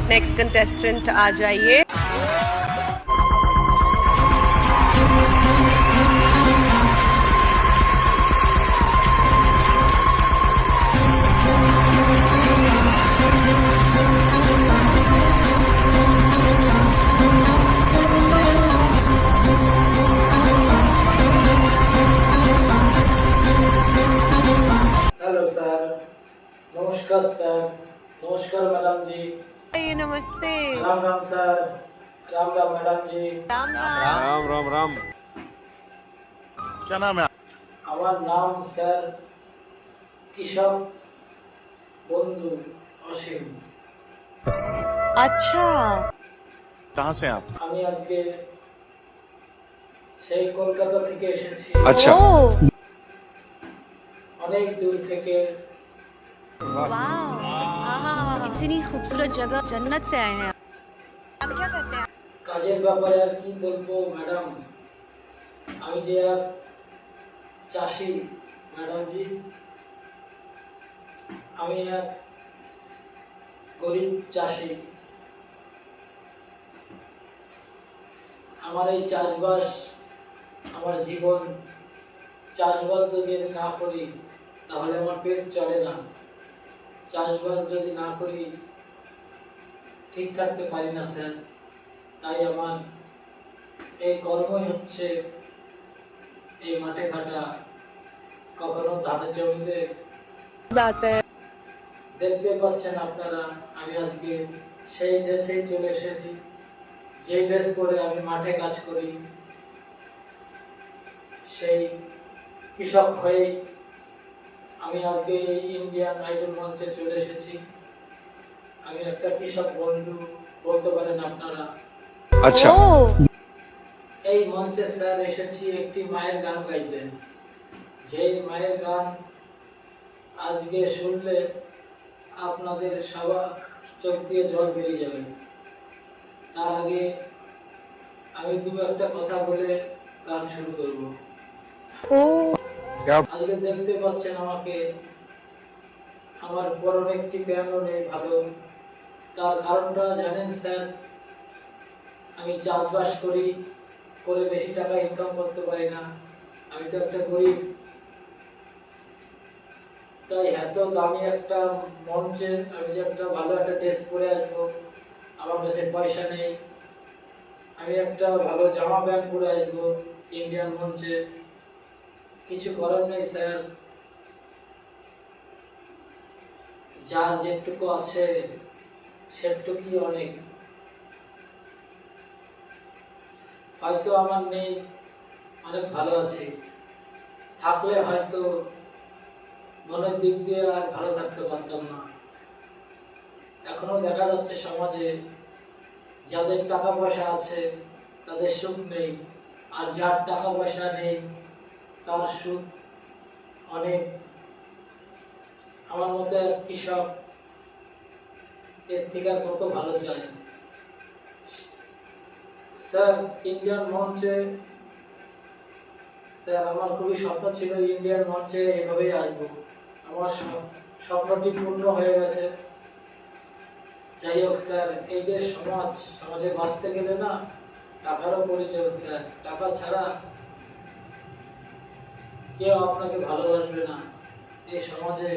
Next contestant आ जाइए। Hello sir, नमस्कार sir, नमस्कार मैडम जी। नमस्ते। राम राम सर, राम राम मैडम जी। राम राम। राम राम राम। क्या नाम है? আমার নাম স্যার কৃষক বন্ধু অসীম। अच्छा, कहाँ से आप? আমি আজকে সেই কলকাতা থেকে এসেছি। अच्छा। ओ, অনেক দূর থেকে। वाह, आहा, इतनी खूबसूरत जगह, जन्नत से आए हैं। आप क्या करते हैं? কাজের ব্যাপারে আর কি বলবো ম্যাডাম, আমি যে এক চাষি ম্যাডাম জি, আমি এক গরিব চাষি। আমার এই চাষবাস আমার জীবন। চাষবাস যদি আমি না করি তাহলে আমার পেট চলে না। চাষবাস যদি না করি ঠিক থাকতে পারি না স্যার। তাই আমার এই কর্মই হচ্ছে এই মাঠে খাটা, কখনো ধানের জমিতে। बात है। দেখতে পাচ্ছেন আপনারা, আমি আজকে সেই ড্রেসেই চলে এসেছি, যে ড্রেস পরে আমি মাঠে কাজ করি। সেই কৃষক হয়ে আমি আজকে এই ইন্ডিয়ান আইডল মঞ্চে চলে এসেছি। আমি একটা কৃষক বন্ধু বলতে পারেন আপনারা। अच्छा। ओ, এই মঞ্চে স্যার এসেছি একটি মায়ের গান গাইতে। যেই মায়ের গান আজকে শুনলে আপনাদের সবার চোখ দিয়ে জল বেরিয়ে যাবে। তার আগে আমি দু একটা কথা বলে গান শুরু করব। ओ, क्या? আজকে দেখতে পাচ্ছেন আমাকে, আমার পরনে একটি প্যান্টও নেই ভালো। তার কারণটা জানেন স্যার? আমি চাষবাস করি, করে বেশি টাকা ইনকাম করতে পারি না। আমি তো একটা গরিব। তাই এত দামি একটা মঞ্চে আমি যে একটা ভালো একটা ড্রেস পরে আসবো, আমার কাছে পয়সা নেই। আমি একটা ভালো জামা প্যান্ট পরে আসবো ইন্ডিয়ান মঞ্চে, কিছু করার নেই স্যার। যার যেটুকু আছে সেটুকুই অনেক। হয়তো আমার নেই, অনেক ভালো আছি। থাকলে হয়তো মনের দিক দিয়ে আর ভালো থাকতে পারতাম না। এখনো দেখা যাচ্ছে সমাজে যাদের টাকা পয়সা আছে তাদের সুখ নেই, আর যার টাকা পয়সা নেই তার সুখ অনেক। আমার মতো এক কৃষক এর থেকে আর কত ভালো চাই। স্যার ইন্ডিয়ান মঞ্চে, স্যার আমার খুবই স্বপ্ন ছিল ইন্ডিয়ান মঞ্চে এভাবেই আসবো। আমার স্বপ্নটি পূর্ণ হয়ে গেছে। যাই হোক স্যার, এই যে সমাজে বাঁচতে গেলে না টাকারও পরিচয় স্যার। টাকা ছাড়া কেউ আপনাকে ভালোবাসবে না। এই সমাজে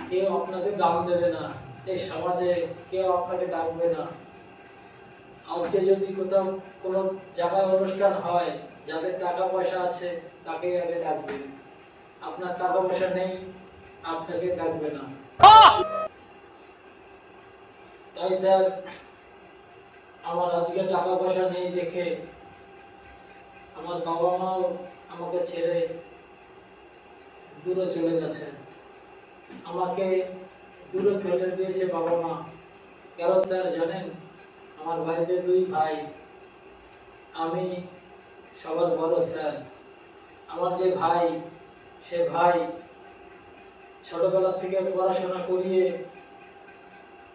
কেউ আপনাকে দাম দেবে না। এই সমাজে কেউ আপনাকে ডাকবে না। আজকে যদি কোথাও কোনো জায়গায় অনুষ্ঠান হয়, যাদের টাকা পয়সা আছে তাকেই আগে ডাকবে। আপনার টাকা পয়সা নেই, আপনাকে ডাকবে না। তাই স্যার আমার আজকে টাকা পয়সা নেই দেখে আমার বাবা মাও আমাকে ছেড়ে দূরে চলে গেছে। আমাকে দূরে ফেলে দিয়েছে বাবা মা। কেন স্যার জানেন? আমার বাড়িতে দুই ভাই, আমি সবার বড় স্যার। আমার যে ভাই, সে ভাই ছোটবেলা থেকে পড়াশোনা করিয়ে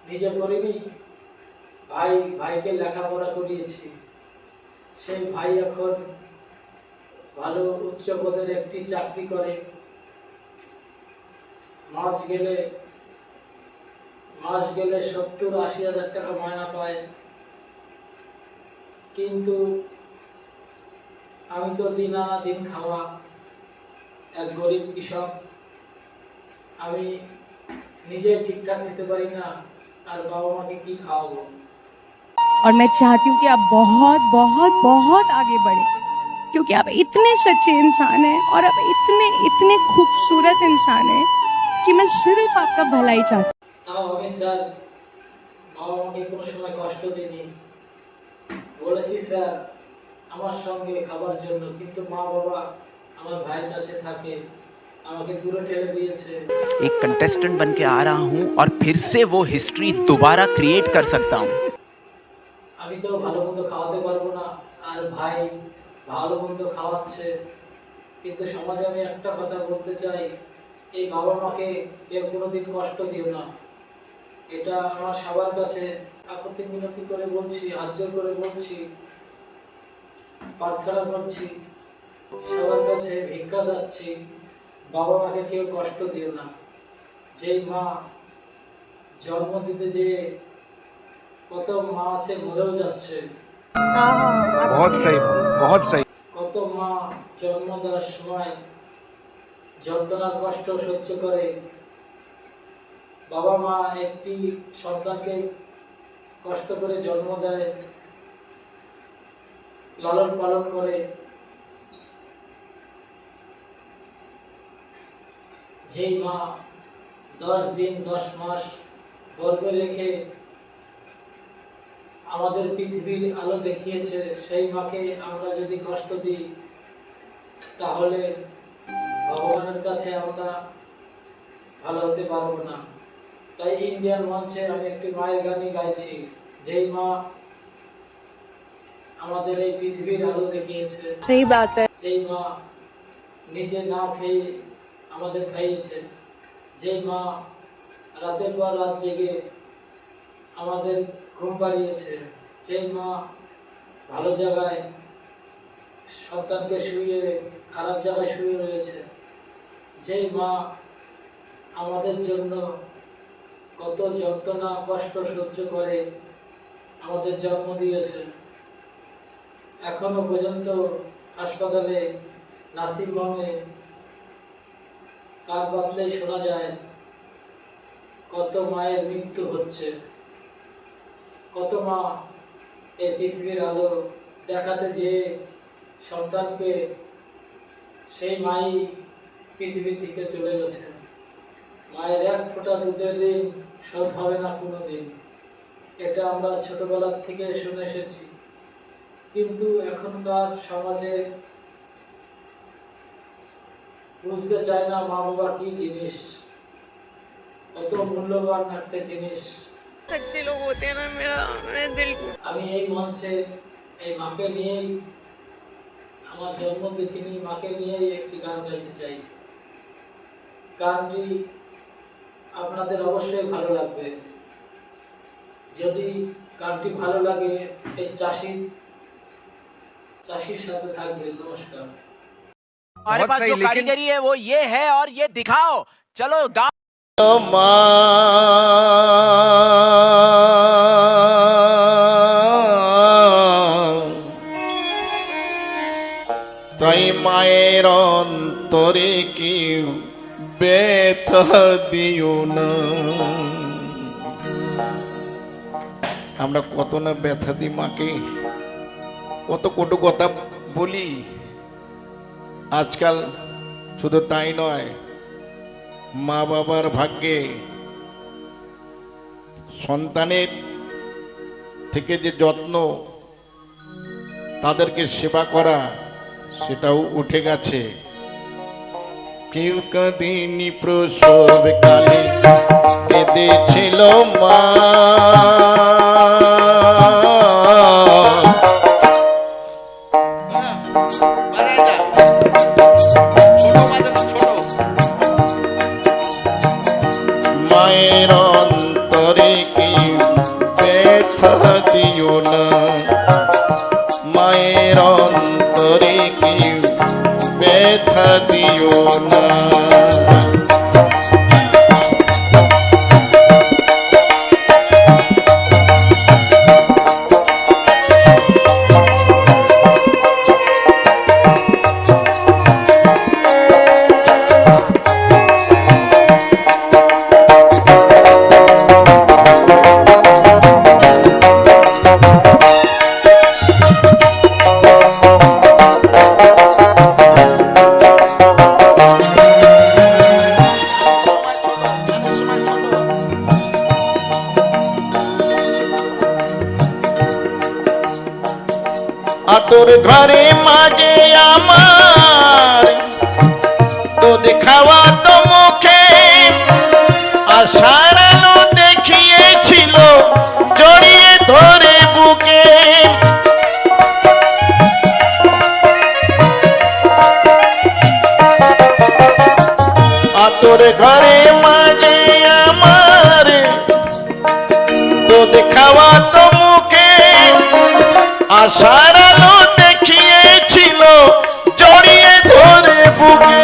নিজে করিনি, ভাইকে লেখাপড়া করিয়েছি। সেই ভাই এখন ভালো উচ্চ পদের একটি চাকরি করে। মাস গেলে মাস গেলে 70-80 হাজার টাকা মায়না পায়, কিন্তু আমি তো দিন আনা দিন খাওয়া এক গরিব কৃষক। আমি নিজে ঠিকঠাক খেতে পারি না, আর বাবা মাকে কি খাওয়াবো। और मैं चाहती हूँ कि आप बहुत बहुत बहुत आगे बढ़े, क्योंकि आप इतने सच्चे इंसान हैं और आप इतने इतने खूबसूरत इंसान हैं कि मैं सिर्फ आपका भलाई चाहती हूँ। তাও আমি স্যার বাবা মাকে কোনো সময় কষ্ট দিইনি। বলেছি স্যার আমার সঙ্গে খাবার জন্য, কিন্তু মা বাবা আমার ভাইয়ের কাছে থাকে, আমাকে দূরে ঠেলে দিয়েছে। एक कंटेस्टेंट बन के आ रहा हूँ और फिर से वो हिस्ट्री दोबारा क्रिएट कर सकता हूँ। আমি তো ভালো মন্দ খাওয়াতে পারবো না, আর ভাই ভালো মন্দ খাওয়াচ্ছে। কিন্তু সমাজে আমি একটা কথা বলতে চাই, এই বাবা মাকে কেউ কোনোদিন কষ্ট দিও না। এটা আমার সবার কাছে আপত্তি মিনতি করে বলছি, হাত জোর করে বলছি, প্রার্থনা করছি, সবার কাছে ভিক্ষা যাচ্ছি, বাবা মাকে কেউ কষ্ট দিও না। যেই মা জন্ম দিতে যে কত মা আছে মরেও যাচ্ছে, बहुत सही, बहुत सही। কত মা জন্ম দেওয়ার সময় যন্ত্রণার কষ্ট সহ্য করে। বাবা মা একটি সন্তানকে কষ্ট করে জন্ম দেয়, লালন পালন করে। যেই মা 10 দিন 10 মাস গর্ভে রেখে আমাদের পৃথিবীর আলো দেখিয়েছে, সেই মাকে আমরা যদি কষ্ট দিই তাহলে ভগবানের কাছে আমরা ভালো হতে পারবো না। তাই ইন্ডিয়ান মঞ্চে আমি একটি মায়ের গানই গাইছি, যেই মা আমাদের এই পৃথিবীর আলো দেখিয়েছে, सही बात है। যেই মা নিজে না খেয়ে আমাদের খাইয়েছে, যেই মা রাতের পর রাত জেগে আমাদের ঘুম পাড়িয়েছে, যেই মা ভালো জায়গায় সন্তানকে শুয়ে খারাপ জায়গায় শুয়ে রয়েছে, যেই মা আমাদের জন্য কত যন্ত্রণা কষ্ট সহ্য করে আমাদের জন্ম দিয়েছে। এখনো পর্যন্ত হাসপাতালে নার্সিং হোমে কান পাতলেই শোনা যায় কত মায়ের মৃত্যু হচ্ছে। কত মা এই পৃথিবীর আলো দেখাতে যে সন্তানকে সেই মাই পৃথিবী থেকে চলে গেছে। মায়ের এক ফোঁটা দুধের ঋণ শোধ হবে না কোনোদিন, এটা আমরা ছোটবেলার থেকে শুনে এসেছি। কিন্তু এখনকার সমাজে বুঝতে চায় না মা বাবা কি জিনিস, কত মূল্যবান একটা জিনিস। सच्चे लोग होते हैं ना, मेरा दिल আমি এই মঞ্চে এই মাকে নিয়েই, আমার জন্ম দেখিনি মাকে নিয়েই একটি গান গাইতে চাই। গানটি আপনাদের অবশ্যই ভালো লাগবে। যদি গানটি ভালো লাগে এই চাষির সাথে থাকবেন। नमस्कार। हमारे पास जो कारीगरी है वो ये है और ये दिखाओ। चलो गा তাই মায়ের অন্তরে কি ব্যথা দিও না। আমরা কত না ব্যথা দিই মাকে, কত কটু কথা বলি। আজকাল শুধু তাই নয়, মা বাবার ভাগ্যে সন্তানের থেকে যে যত্ন, তাদেরকে সেবা করা, সেটাও উঠে গেছে। কেউ কাঁদিনি প্রসব কালে, কেঁদেছিল মা। মায়ের অন্তরে কেউ ব্যথা দিও না, মায়ের অন্তরে কেউ ব্যথা দিও না। তোর ঘরে মাঝে আমার দুধ খাওয়া তো মুখে আশার আলো দেখিয়েছিল জড়িয়ে ধরে বুকে তোর ঘরে মাঝে আমার দুধ খাওয়া তো মুখে আশার আলো দেখিয়েছিল জড়িয়ে ধরে বুকে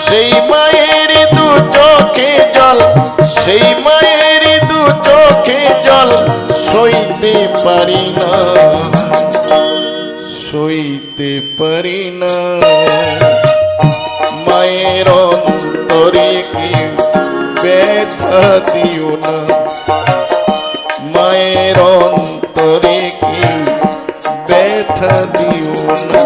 সেই মায়ের দু চোখে জল সেই মায়ের দু চোখে জল সইতে পারি না সইতে পারি না মায়ের অন্তরে কি ব্যথা দিও না মায়ের অন্তরে কি ব্যথা দিও না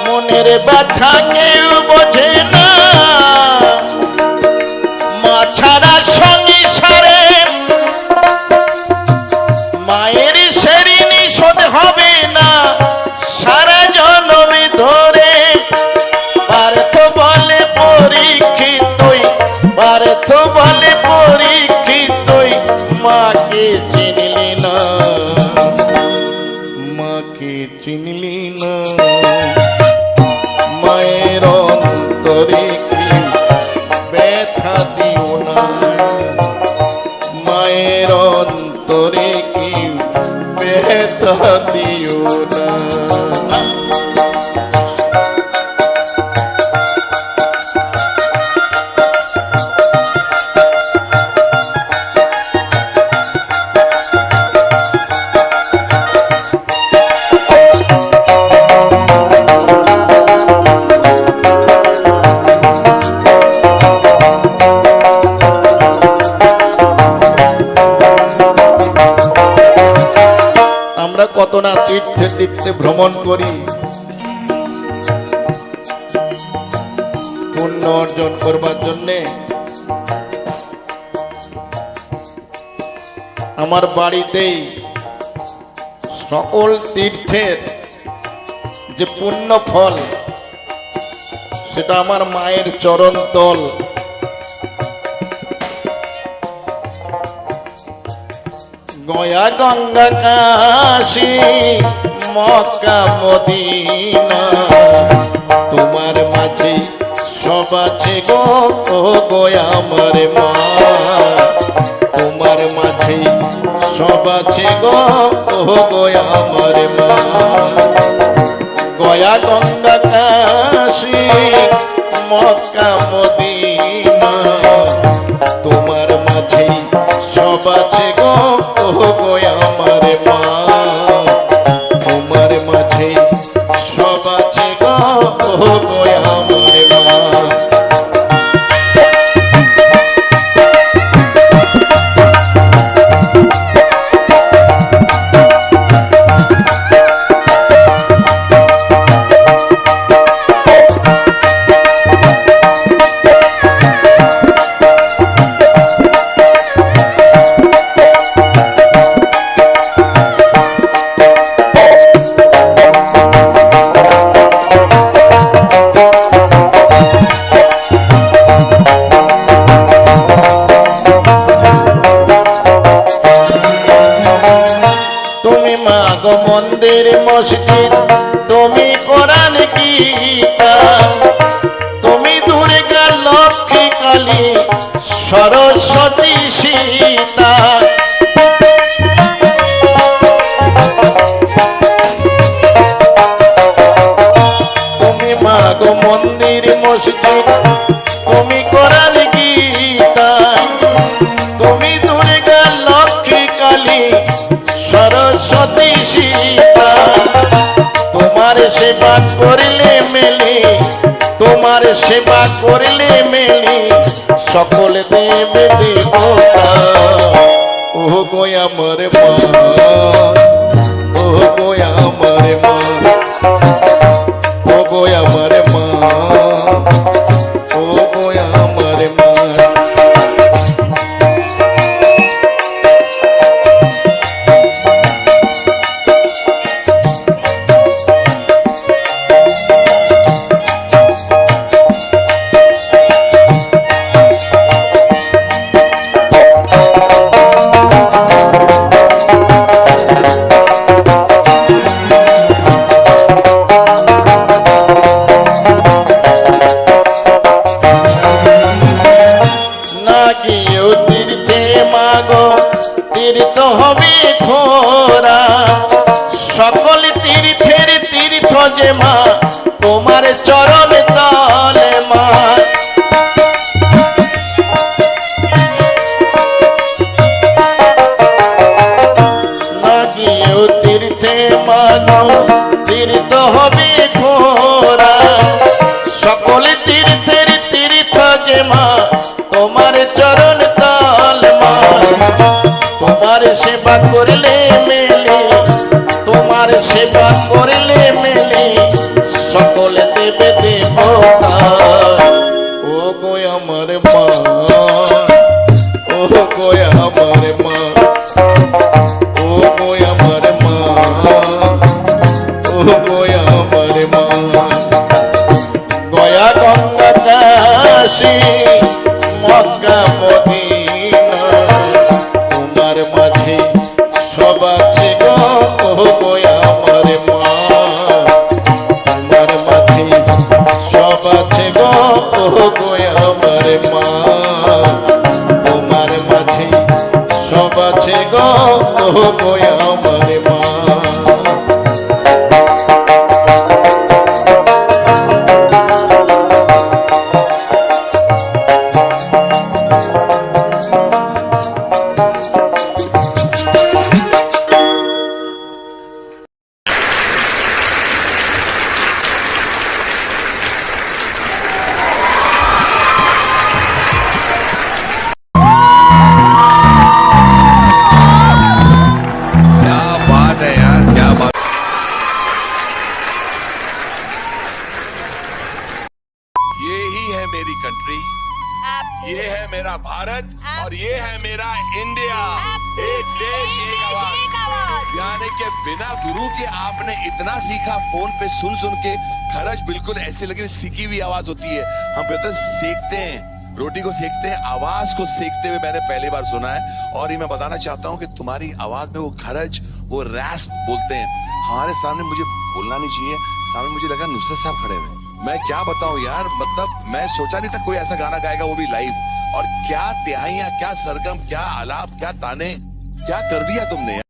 মনের ব্যথা কেউ বোঝে না মা ছাড়া সংসারে মায়ের সেরিনি শোধ হবে না সারা জন্মে ধরে পার্থ বলে পরীক্ষিতই পার্থ বলে পরীক্ষিতই মাকে চিনলি না মাকে চিনলি না মায়ের অন্তরে কি ব্যথা দিও না মায়ের অন্তরে কি ব্যথা দিও না কত না তীর্থে তীর্থে ভ্রমণ করি পুণ্য অর্জন করবার জন্যে আমার বাড়িতেই সকল তীর্থের যে পুণ্য ফল সেটা আমার মায়ের চরণ তল গয়া গঙ্গা কাশী মক্কা মদিনা তোমার মাঝে সব আছে গো গয়া আমার মা তোমার মাঝে সব আছে গো গয়া আমার মা গয়া গঙ্গা কাশী মক্কা মদিনা তোমার মাঝে সব আছে গো গয়া আমার মা তোমার মাঝে সব আছে গো গয়া আমার মা মন্দির মসজিদ তুমি কোরআন গীতা তুমি দুর্গা লক্ষ্মী কালী সরস্বতী সীতা তুমি মা গো মন্দির মসজিদ তুমি কোরআন গীতা তুমি দুর্গা তুমি সরস্বতী সীতা, তোমার সেবা করিলে মেলি, তোমার সেবা করিলে মেলি সকল দেব দেবতা। ও গো আমার মা, ও গো আমার মা, ও গো আমার মা, ও গো আমার মা। গিয়েও তীর্থে মাগো তীর্থ হবে খোরা, সকল তীর্থের তীর্থ যে মা তোমার চরণ তলে মা। না গিয়েও তীর্থে মাগো তীর্থ হবে খোরা, সকল তীর্থের তীর্থ যে মা তোমার চরণ তল মা। তোমার সেবা করলে মেলে, তোমার সেবা করলে মেলে সকল দেবে দেবতা। ও গো আমার মা, ও গো আমার মা, ও গো আমার মা, ও গো আমার মা। গয়া গঙ্গা কাশী মক্কা মদিনা তোমার মাঝে সব আছে গো, ও গো আমার মা। তোমার মাঝে সব আছে গো, ও গো আমার মা। তোমার মাঝে সব আছে গো, ও গো আমার মা। मेरी कंट्री, ये है मेरा भारत और ये है मेरा इंडिया। एक देश एक आवाज। यानी कि बिना गुरु के आपने इतना सीखा, फोन पे सुन सुन के खरच बिल्कुल ऐसे लगे सीखी हुई आवाज होती है। हम बेहतर सीखते हैं, रोटी को सेकते हैं, आवाज को सेकते हुए मैंने पहली बार सुना है। और ये मैं बताना चाहता हूँ कि तुम्हारी आवाज में वो खरच, वो रैस्प बोलते हैं। हमारे सामने मुझे बोलना नहीं चाहिए, सामने मुझे लगा नुसरत साहब खड़े हुए। मैं क्या बताऊं यार, मतलब मैं सोचा नहीं था कोई ऐसा गाना गाएगा, वो भी लाइव। और क्या तिहाइयां, क्या सरगम, क्या आलाप, क्या ताने, क्या कर दिया तुमने।